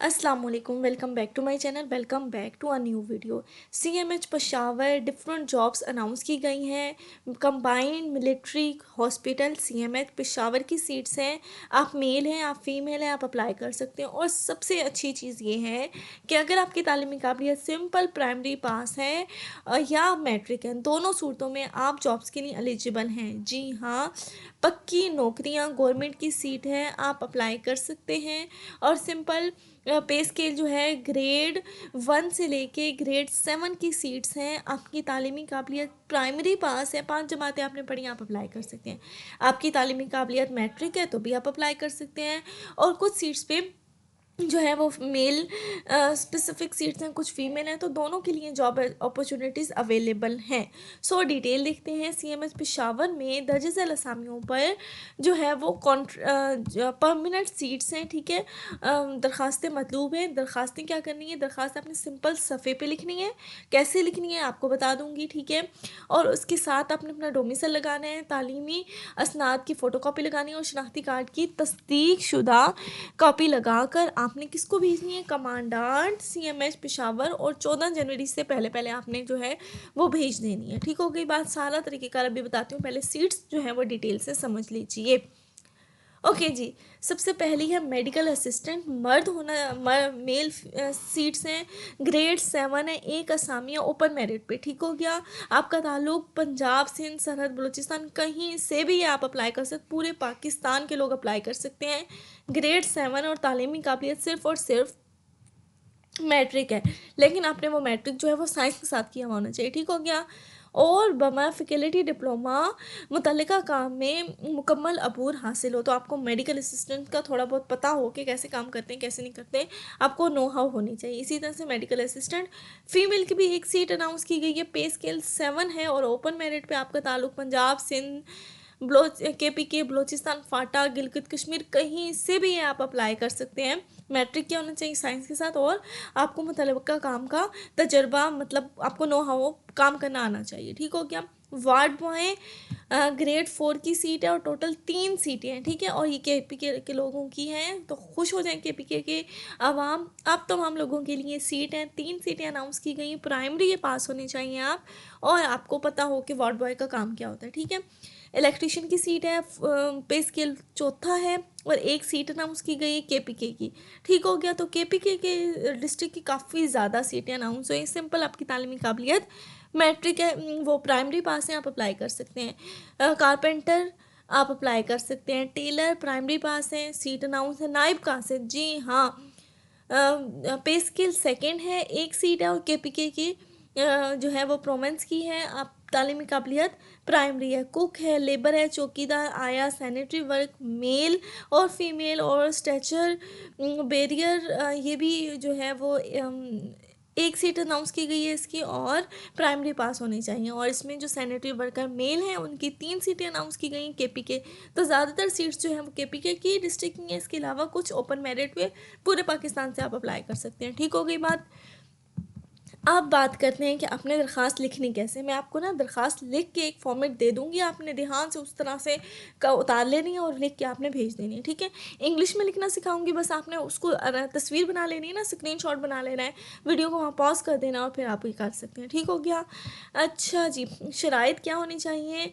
अस्सलाम वालेकुम, welcome back to my channel. Welcome back to a new video. CMH Peshawar different jobs announce की गई हैं। Combined military hospital CMH Peshawar की seats हैं। आप मेल हैं, आप फीमेल हैं, आप अप्लाई कर सकते हैं। और सबसे अच्छी चीज़ ये है कि अगर आपकी तालीमी काबिलियत सिंपल प्राइमरी पास है या मैट्रिक है, दोनों सूरतों में आप जॉब्स के लिए एलिजिबल हैं। जी हाँ, पक्की नौकरियां, गवर्नमेंट की सीट है, आप अप्लाई कर सकते हैं। और सिंपल पे स्केल जो है ग्रेड 1 से लेके ग्रेड 7 की सीट्स हैं। आपकी तालीमी काबिलियत प्राइमरी पास है, 5 जमातें आपने पढ़ी, आप अप्लाई कर सकते हैं। आपकी तालीमी काबिलियत मैट्रिक है तो भी आप अप्लाई कर सकते हैं। और कुछ सीट्स पे जो है वो मेल स्पेसिफिक सीट्स हैं, कुछ फीमेल हैं, तो दोनों के लिए जॉब अपॉर्चुनिटीज़ अवेलेबल हैं। सो डिटेल देखते हैं। सीएमएच पेशावर में दर्ज झैल असामियों पर जो है वो परमानेंट सीट्स हैं। ठीक है, दरखास्तें मतलूब हैं। दरखास्तें क्या करनी है, दरखास्त आपने सिंपल सफ़े पे लिखनी है। कैसे लिखनी है आपको बता दूंगी, ठीक है। और उसके साथ आपने अपना डोमिसाइल लगाना है, तालीमी असनाद की फ़ोटोकॉपी लगानी है और शनाख्ती कार्ड की तस्दीक शुदा कॉपी लगाकर आपने किसको भेजनी है, कमांडेंट सीएमएच पेशावर। और 14 जनवरी से पहले पहले आपने जो है वो भेज देनी है। ठीक हो गई बात। सारा तरीक़ेकार अभी बताती हूँ, पहले सीट्स जो है वो डिटेल से समझ लीजिए। ओके जी, सबसे पहली है मेडिकल असिस्टेंट। मर्द होना, मेल सीट्स हैं। ग्रेड 7 है, एक असामी है ओपन मेरिट पे। ठीक हो गया। आपका ताल्लुक पंजाब, सिंध, सरहद, बलूचिस्तान, कहीं से भी आप अप्लाई कर सकते, पूरे पाकिस्तान के लोग अप्लाई कर सकते हैं। ग्रेड 7 और तालीमी काबिलियत सिर्फ और सिर्फ मैट्रिक है, लेकिन आपने वो मैट्रिक जो है वो साइंस के साथ किया होना चाहिए। ठीक हो गया। और बमा फैकल्टी डिप्लोमा मुतल्लिका काम में मुकम्मल अबूर हासिल हो, तो आपको मेडिकल असिस्टेंट का थोड़ा बहुत पता हो कि कैसे काम करते हैं कैसे नहीं करते, आपको नो हाउ होनी चाहिए। इसी तरह से मेडिकल असिस्टेंट फीमेल की भी एक सीट अनाउंस की गई है। पे स्केल 7 है और ओपन मेरिट पे आपका ताल्लुक पंजाब, सिंध, KPK, बलोचिस्तान, फाटा, गिलगित कश्मीर, कहीं से भी आप अप्लाई कर सकते हैं। मैट्रिक क्या होना चाहिए, साइंस के साथ। और आपको मुतल्लिका काम का तजर्बा, मतलब आपको नो हाउ काम करना आना चाहिए। ठीक हो गया। वार्ड बॉय ग्रेड 4 की सीट है और टोटल 3 सीटें हैं। ठीक है, और ये KPK के लोगों की हैं, तो खुश हो जाएं KPK के आवाम। अब तमाम लोगों के लिए सीट हैं, 3 सीटें अनाउंस की गई। प्राइमरी ये पास होनी चाहिए आप, और आपको पता हो कि वार्ड बॉय का काम क्या होता है। ठीक है। इलेक्ट्रीशियन की सीट है, पे स्केल 4 है और एक सीट अनाउंस की गई KPK की। ठीक हो गया। तो KPK के डिस्ट्रिक्ट की काफ़ी ज़्यादा सीटें अनाउंस हुई। सिंपल आपकी तालीमी काबिलियत मैट्रिक है, वो प्राइमरी पास है, आप अप्लाई कर सकते हैं। कारपेंटर आप अप्लाई कर सकते हैं। टेलर प्राइमरी पास है, सीट अनाउंस है। नाइब कासिद, जी हाँ, पे स्केल 2 है, एक सीट है और KPK की जो है वो प्रोमेंस की है। आप तालीमी काबिलियत प्राइमरी है। कुक है, लेबर है, चौकीदार, आया, सैनिटरी वर्क, मेल और फीमेल, और स्ट्रेचर बैरियर, ये भी जो है वो एक सीट अनाउंस की गई है इसकी, और प्राइमरी पास होनी चाहिए। और इसमें जो सैनिटरी वर्कर मेल हैं उनकी 3 सीटें अनाउंस की गई हैं KPK। तो ज़्यादातर सीट्स जो हैं वो KPK की डिस्ट्रिक्ट की हैं। इसके अलावा कुछ ओपन मेरिट पे पूरे पाकिस्तान से आप अप्लाई कर सकते हैं। ठीक हो गई बात। अब बात करते हैं कि आपने दरख्वास्त लिखनी कैसे। मैं आपको ना दरख्वास्त लिख के एक फॉर्मेट दे दूँगी, आपने ध्यान से उस तरह से का उतार लेनी है और लिख के आपने भेज देनी है। ठीक है, इंग्लिश में लिखना सिखाऊंगी, बस आपने उसको तस्वीर बना लेनी है ना, स्क्रीनशॉट बना लेना है, वीडियो को वहाँ पॉज कर देना और फिर आप ये कर सकते हैं। ठीक हो गया। अच्छा जी, शराइत क्या होनी चाहिए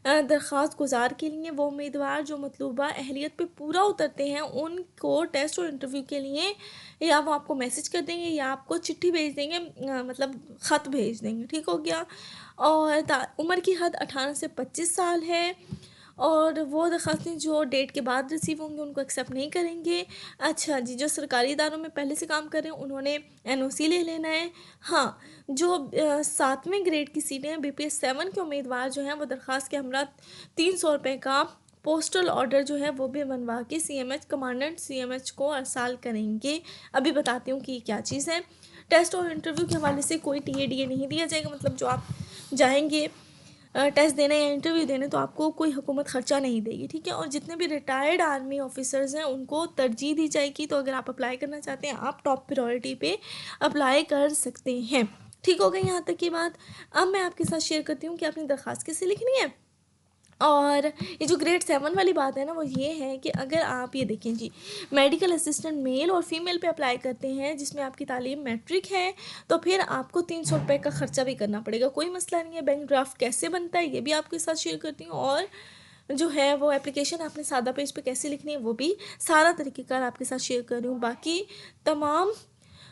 दरख्वास्त गुजार के लिए? वो उम्मीदवार जो मतलूबा अहलियत पे पूरा उतरते हैं उनको टेस्ट और इंटरव्यू के लिए या वो आपको मैसेज कर देंगे या आपको चिट्ठी भेज देंगे, मतलब ख़त भेज देंगे। ठीक हो गया। और उम्र की हद 18 से 25 साल है। और वो दरख्वास्तें जो डेट के बाद रिसीव होंगी उनको एक्सेप्ट नहीं करेंगे। अच्छा जी, जो सरकारी इदारों में पहले से काम कर रहे हैं उन्होंने NOC ले लेना है। हाँ, जो 7वें ग्रेड की सीटें हैं, BPS 7 के उम्मीदवार जो हैं वो दरख्वास्त के हमरा 300 रुपये का पोस्टल ऑर्डर जो है वो भी बनवा के CMH कमांडेंट CMH को अरसाल करेंगे। अभी बताती हूँ कि ये क्या चीज़ है। टेस्ट और इंटरव्यू के हवाले से कोई TADA नहीं दिया जाएगा, मतलब जो आप जाएंगे टेस्ट देने या इंटरव्यू देने तो आपको कोई हुकूमत ख़र्चा नहीं देगी। ठीक है। और जितने भी रिटायर्ड आर्मी ऑफिसर्स हैं उनको तरजीह दी जाएगी, तो अगर आप अप्लाई करना चाहते हैं आप टॉप प्रायोरिटी पे अप्लाई कर सकते हैं। ठीक हो गई यहाँ तक की बात। अब मैं आपके साथ शेयर करती हूँ कि आपने दरख्वास्त कैसे लिखनी है। और ये जो ग्रेड 7 वाली बात है ना, वो ये है कि अगर आप ये देखें जी, मेडिकल असिस्टेंट मेल और फीमेल पे अप्लाई करते हैं जिसमें आपकी तालीम मैट्रिक है, तो फिर आपको 300 रुपये का ख़र्चा भी करना पड़ेगा। कोई मसला नहीं है। बैंक ड्राफ्ट कैसे बनता है ये भी आपके साथ शेयर करती हूँ, और जो है वो एप्लीकेशन आपने सादा पेज पे कैसे लिखनी है वो भी सारा तरीक़ेकार आपके साथ शेयर कर रही हूँ। बाकी तमाम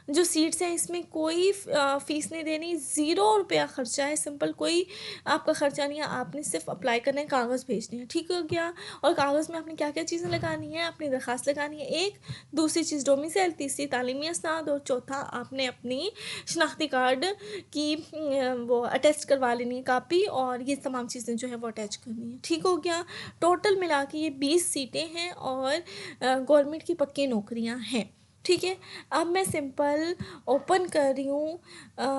जो सीट्स हैं इसमें कोई फ़ीस नहीं देनी, 0 रुपया ख़र्चा है, सिंपल, कोई आपका ख़र्चा नहीं है। आपने सिर्फ अप्लाई करना है, कागज़ भेजने हैं, ठीक हो गया। और कागज़ में आपने क्या क्या चीज़ें लगानी है, अपनी दरख्वास्त लगानी है एक, दूसरी चीज़ डोमिसाइल, तीसरी तालीमी असनाद, और चौथा आपने अपनी शनाख्ती कार्ड की वो अटैच करवा लेनी है कापी, और ये तमाम चीज़ें जो है वो अटैच करनी है, ठीक हो गया। टोटल मिला के ये 20 सीटें हैं और गवर्नमेंट की पक्की नौकरियां हैं, ठीक है। अब मैं सिंपल ओपन कर रही हूँ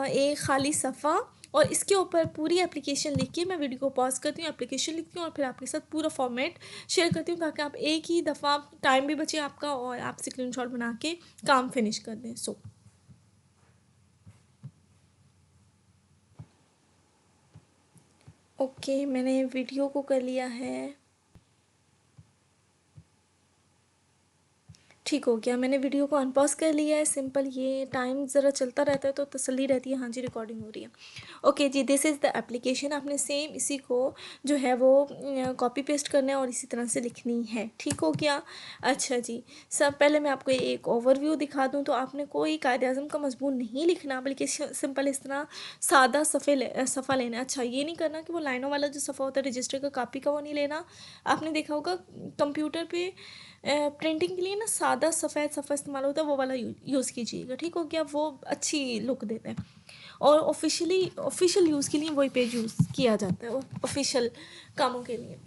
एक ख़ाली सफ़ा, और इसके ऊपर पूरी एप्लीकेशन लिख के मैं वीडियो को पॉज करती हूँ, एप्लीकेशन लिखती हूँ और फिर आपके साथ पूरा फॉर्मेट शेयर करती हूँ, ताकि आप एक ही दफ़ा टाइम भी बचे आपका और आप स्क्रीनशॉट बना के काम फिनिश कर दें। सो ओके, मैंने वीडियो को कर लिया है, ठीक हो गया। मैंने वीडियो को अनपॉज कर लिया है। सिंपल, ये टाइम ज़रा चलता रहता है तो तसल्ली रहती है, हाँ जी रिकॉर्डिंग हो रही है। ओके जी, दिस इज़ द एप्लीकेशन। आपने सेम इसी को जो है वो कॉपी पेस्ट करना है और इसी तरह से लिखनी है, ठीक हो गया। अच्छा जी, सब पहले मैं आपको एक ओवरव्यू दिखा दूँ, तो आपने कोई कायदे-आज़म का मज़मून नहीं लिखना, बल्कि सिंपल इस तरह सादा सफ़ा लेना है। अच्छा, ये नहीं करना कि वो लाइनों वाला जो सफ़ा होता है रजिस्टर का कापी का, वो नहीं लेना। आपने देखा होगा कंप्यूटर पे प्रिंटिंग के लिए ना सादा सफ़ेद सफ़ा इस्तेमाल होता है, वो वाला यूज़ कीजिएगा, ठीक हो गया। वो अच्छी लुक देता है, और ऑफिशियल यूज़ के लिए वही पेज यूज़ किया जाता है, ऑफिशियल कामों के लिए।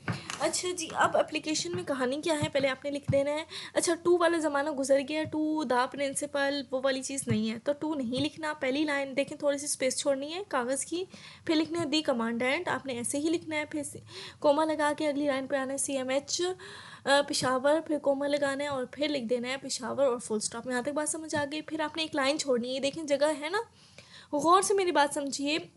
अच्छा जी, अब एप्लीकेशन में कहानी क्या है पहले आपने लिख देना है। अच्छा, टू वाला ज़माना गुजर गया, टू द प्रिंसिपल वो वाली चीज़ नहीं है, तो टू नहीं लिखना। पहली लाइन देखें, थोड़ी सी स्पेस छोड़नी है कागज़ की, फिर लिखना है दी कमांडेंट, आपने ऐसे ही लिखना है, फिर कोमा लगा के अगली लाइन पे आना है CMH पेशावर, फिर कोमा लगाना है और फिर लिख देना है पेशावर और फुल स्टॉप। यहाँ तक बात समझ आ गई। फिर आपने एक लाइन छोड़नी है, देखें जगह है ना, गौर से मेरी बात समझिए।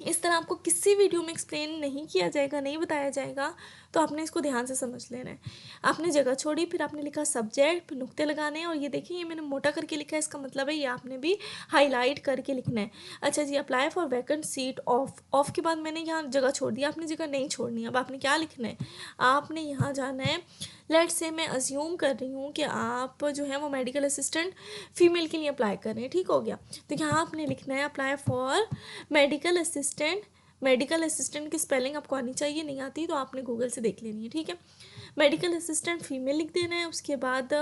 इस तरह आपको किसी वीडियो में एक्सप्लेन नहीं किया जाएगा, नहीं बताया जाएगा, तो आपने इसको ध्यान से समझ लेना है। आपने जगह छोड़ी, फिर आपने लिखा सब्जेक्ट, फिर नुक्ते लगाने हैं, और ये देखिए ये मैंने मोटा करके लिखा है, इसका मतलब है ये आपने भी हाईलाइट करके लिखना है। अच्छा जी, apply for vacant seat of के बाद मैंने यहाँ जगह छोड़ दी, आपने जगह नहीं छोड़नी। अब आपने क्या लिखना है, आपने यहाँ जाना है, लेट्स से मैं अज्यूम कर रही हूँ कि आप जो है वो मेडिकल असिस्टेंट फीमेल के लिए अप्लाई कर रहे हैं, ठीक हो गया। तो यहाँ आपने लिखना है apply for medical assistant. Medical assistant की स्पेलिंग आपको आनी चाहिए, नहीं आती तो आपने गूगल से देख लेनी है, ठीक है। मेडिकल असिस्टेंट फीमेल लिख देना है, उसके बाद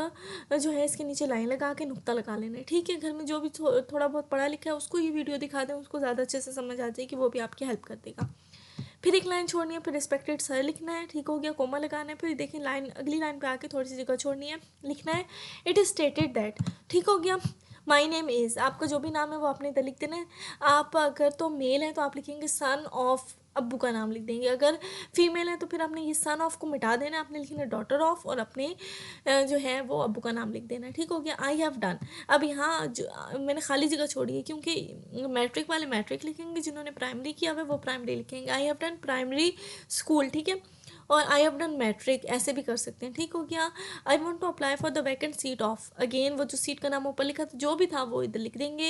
जो है इसके नीचे लाइन लगा के नुक्ता लगा लेना है, ठीक है। घर में जो भी थोड़ा बहुत पढ़ा लिखा है उसको ये वीडियो दिखा दें, उसको ज़्यादा अच्छे से समझ आ जाए कि वो भी आपकी हेल्प कर देगा। फिर एक लाइन छोड़नी है, फिर रिस्पेक्टेड सर लिखना है, ठीक हो गया। कोमा लगाना है, फिर देखिए लाइन अगली लाइन पे आके थोड़ी सी जगह छोड़नी है, लिखना है इट इज़ स्टेटेड दैट, ठीक हो गया। माई नेम इज़, आपका जो भी नाम है वो आपने इधर लिख देना है। आप अगर तो मेल है तो आप लिखेंगे सन ऑफ, अब्बू का नाम लिख देंगे। अगर फीमेल है तो फिर आपने ये सन ऑफ को मिटा देना है, आपने लिखना है डॉटर ऑफ, और अपने जो है वो अब्बू का नाम लिख देना है, ठीक हो गया। I have done. अब यहाँ जो मैंने खाली जगह छोड़ी है, क्योंकि मैट्रिक वाले मैट्रिक लिखेंगे, जिन्होंने प्राइमरी किया हुआ है वो प्राइमरी लिखेंगे। I have done primary school, ठीक है। और आई हैव डन मैट्रिक ऐसे भी कर सकते हैं, ठीक हो गया। I want to apply for the vacant seat of, again वो जो सीट का नाम ऊपर लिखा था जो भी था वो इधर लिख देंगे।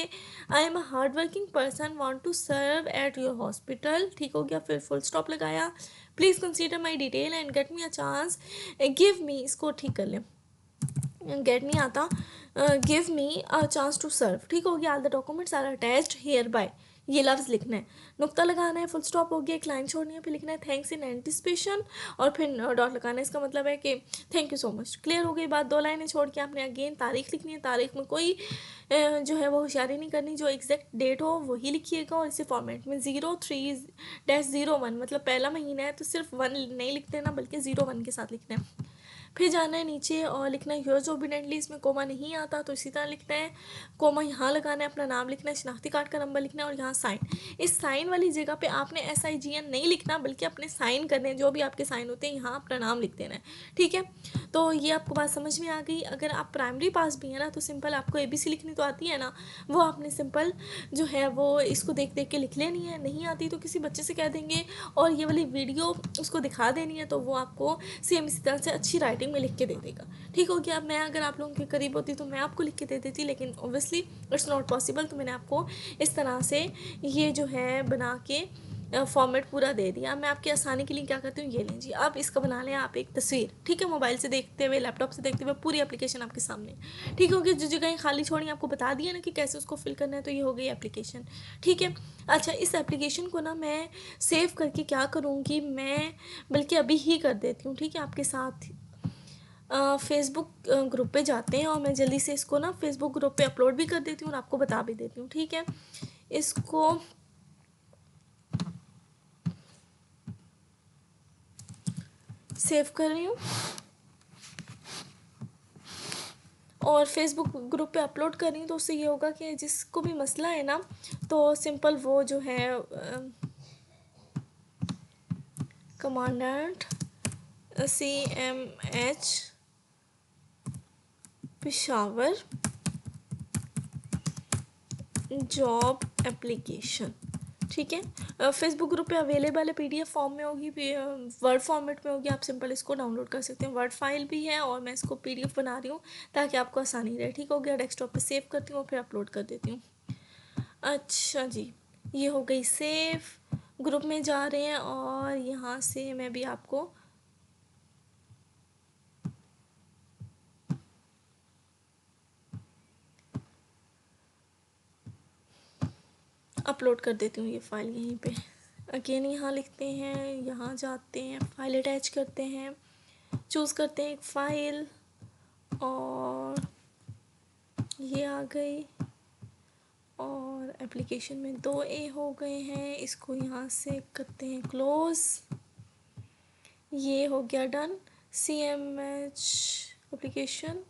I am a hard working person want to serve at your hospital, ठीक हो गया। फिर फुल स्टॉप लगाया। Please consider my detail and get me a chance, give me, इसको ठीक कर लें, गेट नहीं आता, give me a chance to serve, ठीक हो गया। All the documents are attached here by, ये लफ्ज़ लिखना है, नुक्ता लगाना है, फुल स्टॉप हो गया, एक लाइन छोड़नी है, फिर लिखना है थैंक्स इन एंटिसिपेशन, और फिर डॉट लगाना है, इसका मतलब है कि thank you so much. Clear हो गई बात। दो लाइनें छोड़ के आपने अगेन तारीख लिखनी है, तारीख में कोई जो है वो होशियारी नहीं करनी, जो एग्जैक्ट डेट हो वही लिखिएगा, और इसी फॉर्मेट में 03-01, मतलब पहला महीना है तो सिर्फ 1 नहीं लिख देना बल्कि 01 के साथ लिखना है। फिर जाना है नीचे और लिखना है योर्स ओबिडेंटली, इसमें कोमा नहीं आता तो इसी तरह लिखना है, कोमा यहाँ लगाना है, अपना नाम लिखना है, शनाख्ती कार्ड का नंबर लिखना है और यहाँ साइन। इस साइन वाली जगह पे आपने SIGN नहीं लिखना, बल्कि अपने साइन करने हैं, जो भी आपके साइन होते हैं यहाँ अपना नाम लिख देना है, ठीक है। तो ये आपको बात समझ में आ गई। अगर आप प्राइमरी पास भी है ना, तो सिंपल आपको ABC लिखनी तो आती है ना, वो आपने सिंपल जो है वो इसको देख देख के लिख लेनी है। नहीं आती तो किसी बच्चे से कह देंगे और ये वाली वीडियो उसको दिखा देनी है, तो वो आपको सेम इसी तरह से अच्छी राइटिंग में लिख के दे देगा, ठीक हो गया। मैं अगर आप लोगों के करीब होती तो मैं आपको लिख के दे देती, लेकिन ऑब्वियसली इट्स नॉट पॉसिबल, तो मैंने आपको इस तरह से ये जो है बना के फॉर्मेट पूरा दे दिया। मैं आपकी आसानी के लिए क्या करती हूँ, ये लें जी, अब इसका बना लें आप एक तस्वीर, ठीक है, मोबाइल से देखते हुए, लैपटॉप से देखते हुए, पूरी एप्लीकेशन आपके सामने, ठीक हो गया। जो जगह खाली छोड़ी आपको बता दिया ना कि कैसे उसको फिल करना है, तो ये हो गई एप्लीकेशन, ठीक है। अच्छा, इस एप्लीकेशन को ना मैं सेव करके क्या करूँगी, मैं बल्कि अभी ही कर देती हूँ, ठीक है, आपके साथ फेसबुक ग्रुप पे जाते हैं और मैं जल्दी से इसको ना फेसबुक ग्रुप पे अपलोड भी कर देती हूँ और आपको बता भी देती हूँ, ठीक है। इसको सेव कर रही हूँ और फेसबुक ग्रुप पे अपलोड कर रही हूँ। तो उससे ये होगा कि जिसको भी मसला है ना, तो सिंपल वो जो है commandant CMH Peshawar job application, ठीक है, फेसबुक ग्रुप पे अवेलेबल है, PDF फॉर्म में होगी, वर्ड फॉर्मेट में होगी, आप सिंपल इसको डाउनलोड कर सकते हैं। वर्ड फाइल भी है और मैं इसको PDF बना रही हूँ ताकि आपको आसानी रहे, ठीक हो गया। डेस्कटॉप पे सेव करती हूँ और फिर अपलोड कर देती हूँ। अच्छा जी, ये हो गई सेव, ग्रुप में जा रहे हैं और यहाँ से मैं भी आपको अपलोड कर देती हूँ ये फ़ाइल यहीं पे। अगेन यहाँ लिखते हैं, यहाँ जाते हैं, फाइल अटैच करते हैं, चूज़ करते हैं एक फ़ाइल और ये आ गई और एप्लीकेशन में 2A हो गए हैं। इसको यहाँ से करते हैं क्लोज़, ये हो गया डन। CMH एप्लीकेशन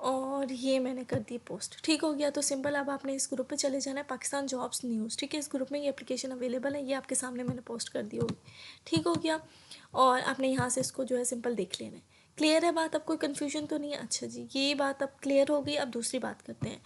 और ये मैंने कर दी पोस्ट, ठीक हो गया। तो सिंपल अब आपने इस ग्रुप पे चले जाना है, पाकिस्तान जॉब्स न्यूज़, ठीक है। इस ग्रुप में ये एप्लीकेशन अवेलेबल है, ये आपके सामने मैंने पोस्ट कर दी होगी, ठीक हो गया। और आपने यहाँ से इसको जो है सिंपल देख लेना है। क्लियर है बात, अब कोई कन्फ्यूजन तो नहीं है? अच्छा जी, ये बात अब क्लियर हो गई। अब दूसरी बात करते हैं,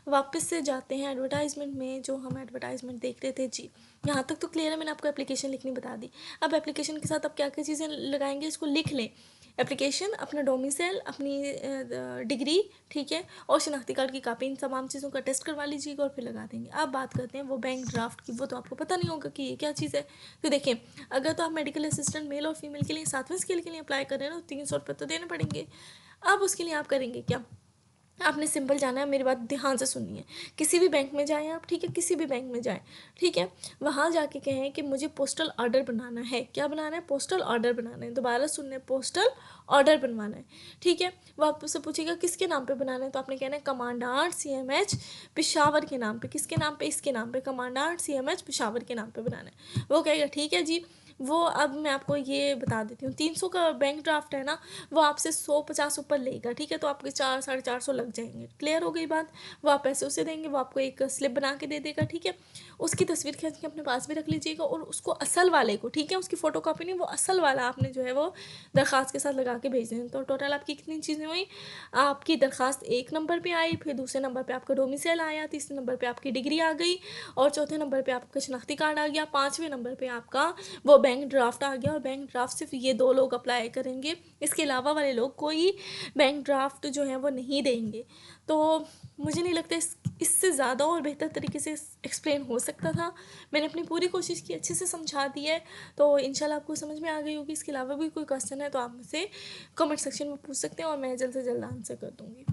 वापस से जाते हैं एडवर्टाइजमेंट में, जो हम एडवर्टाइजमेंट देख रहे थे जी। यहाँ तक तो क्लियर है, मैंने आपको एप्लीकेशन लिखनी बता दी। अब एप्लीकेशन के साथ अब क्या क्या चीज़ें लगाएंगे, इसको लिख लें। एप्लीकेशन, अपना डोमिसाइल, अपनी डिग्री, ठीक है, और शनाख्ती कार्ड की कापी, इन तमाम चीज़ों का टेस्ट करवा लीजिएगा और फिर लगा देंगे। अब बात करते हैं वो बैंक ड्राफ्ट की, वो तो आपको पता नहीं होगा कि ये क्या चीज़ है। तो देखें, अगर तो आप मेडिकल असिस्टेंट मेल और फीमेल के लिए 7वें स्केल के लिए अप्लाई कर रहे हैं ना, तो 300 रुपये तो देने पड़ेंगे। अब उसके लिए आप करेंगे क्या, आपने सिंपल जाना है, मेरी बात ध्यान से सुनिए। किसी भी बैंक में जाएं आप, ठीक है, किसी भी बैंक में जाएं, ठीक है, वहाँ जाके कहें कि मुझे पोस्टल ऑर्डर बनाना है। क्या बनाना है? पोस्टल ऑर्डर बनाना है। दोबारा सुनने, पोस्टल ऑर्डर बनवाना है, ठीक है। वो आपसे पूछेगा किसके नाम पे बनाना है, तो आपने कहना है कमांडेंट CMH पेशावर के नाम पे। किसके नाम पे? इसके नाम पे, कमांडेंट CMH पेशावर के नाम पे बनाना है। वो कहेगा ठीक है जी। वो अब मैं आपको ये बता देती हूँ, 300 का बैंक ड्राफ्ट है ना, वो आपसे 150 ऊपर लेगा, ठीक है, तो आपके 400-450 लग जाएंगे। क्लियर हो गई बात? वो आप पैसे उसे देंगे, वो आपको एक स्लिप बना के दे देगा, ठीक है। उसकी तस्वीर खींच के अपने पास भी रख लीजिएगा और उसको असल वाले को, ठीक है, उसकी फ़ोटो कॉपी नहीं, वो असल वाला आपने जो है वो दरख्वास्त के साथ लगा के भेज दें। तो टोटल आपकी कितनी चीज़ें हुई, आपकी दरख्वास्त 1 नंबर पे आई, फिर दूसरे नंबर पे आपका डोमिसाइल आया, तीसरे नंबर पे आपकी डिग्री आ गई और चौथे नंबर पे आपका शनाख्ती कार्ड आ गया, 5वें नंबर पे आपका वो बैंक ड्राफ्ट आ गया। और बैंक ड्राफ्ट सिर्फ ये 2 लोग अप्लाई करेंगे, इसके अलावा वाले लोग कोई बैंक ड्राफ्ट जो है वो नहीं देंगे। तो मुझे नहीं लगता इससे ज़्यादा और बेहतर तरीके से एक्सप्लेन हो सकता था। मैंने अपनी पूरी कोशिश की, अच्छे से समझा दी है, तो इंशाल्लाह आपको समझ में आ गई होगी। इसके अलावा भी कोई क्वेश्चन है तो आप मुझसे कमेंट सेक्शन में पूछ सकते हैं और मैं जल्द से जल्द आंसर कर दूँगी।